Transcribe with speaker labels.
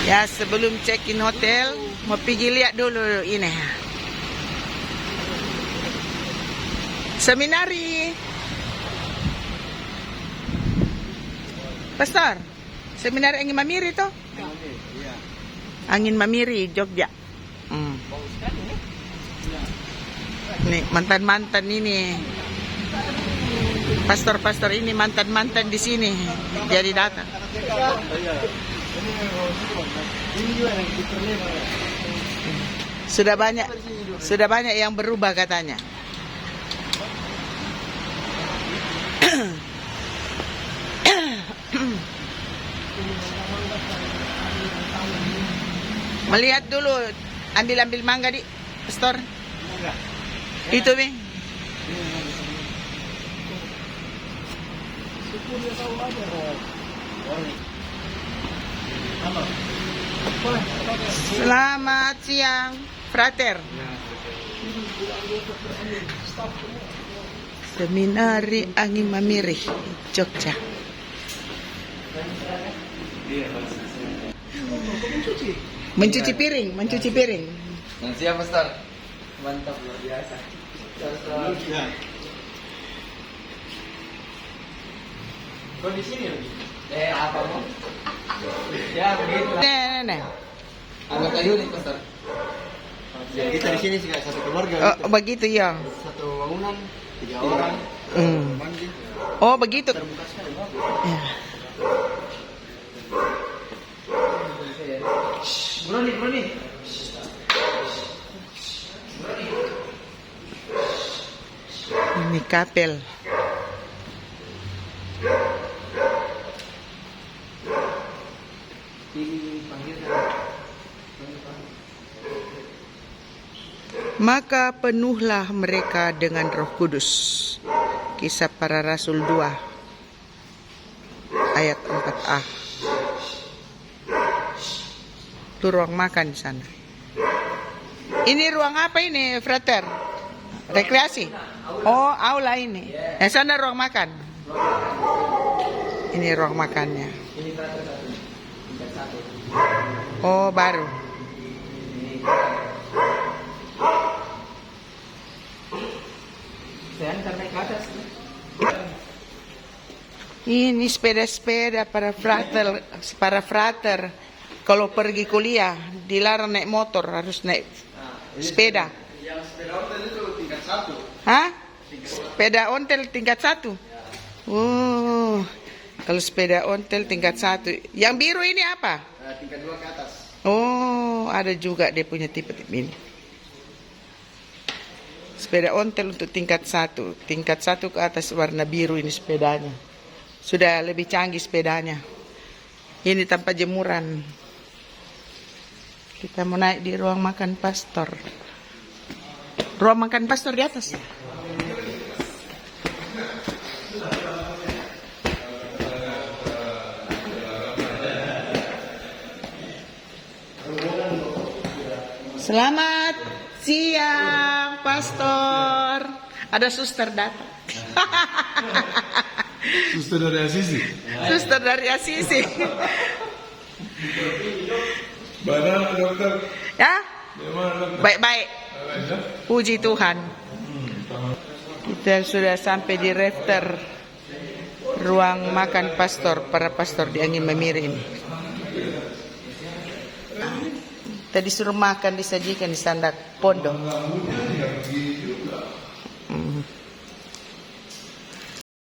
Speaker 1: Ya, sebelum check-in hotel, mau pergi lihat dulu ini. Seminari. Pastor, seminari Angin Mamiri toh? Angin Mamiri, Jogja. Nih, mantan-mantan ini. Pastor-pastor ini mantan-mantan di sini. Jadi datang. Sudah banyak yang berubah katanya. Melihat dulu, ambil mangga di store. Itu Mi. Selamat siang, frater. Seminari Angin Mamiri, Jogja. Mencuci piring.
Speaker 2: Siap, Pastor. Mantap, luar biasa. Kok di sini lagi? Apa mau? Ya, begitu.
Speaker 1: Nah.
Speaker 2: Anggota unit, Pastor. Ya, kita di sini satu keluarga.
Speaker 1: Oh, begitu ya.
Speaker 2: Satu bangunan, 3 orang.
Speaker 1: Oh, begitu.
Speaker 2: Terbuka sekali,
Speaker 1: Ya.
Speaker 2: Broni.
Speaker 1: Ini kapel. Maka penuhlah mereka dengan Roh Kudus. Kisah Para Rasul 2 ayat 4a. Itu ruang makan di sana. Ini ruang apa ini, frater? Rekreasi? Oh, aula ini. Yang sana ruang makan. Ini ruang makannya. Oh, baru. Ini sepeda-sepeda para frater. Kalau pergi kuliah dilarang naik motor, harus naik sepeda.
Speaker 2: Yang sepeda ontel itu tingkat 1.
Speaker 1: Hah? Sepeda ontel tingkat 1. Oh, kalau sepeda ontel tingkat 1. Yang biru ini apa?
Speaker 2: Tingkat 2 ke atas.
Speaker 1: Oh, ada juga dia punya tipe-tipe ini. Sepeda ontel untuk tingkat 1. Tingkat 1 ke atas warna biru ini sepedanya. Sudah lebih canggih sepedanya. Ini tanpa jemuran. Kita mau naik di ruang makan pastor. Ruang makan pastor di atas. Selamat siang, pastor. Ada suster datang.
Speaker 3: Suster dari Asisi.
Speaker 1: Suster dari Asisi.
Speaker 3: Badan dokter.
Speaker 1: Ya?
Speaker 3: Bagaimana dokter?
Speaker 1: Baik-baik. Puji Tuhan. Kita sudah sampai di Rafter, ruang makan pastor, para pastor di Angin Mamiri ini. Tadi suruh makan, disajikan di sandak pondok.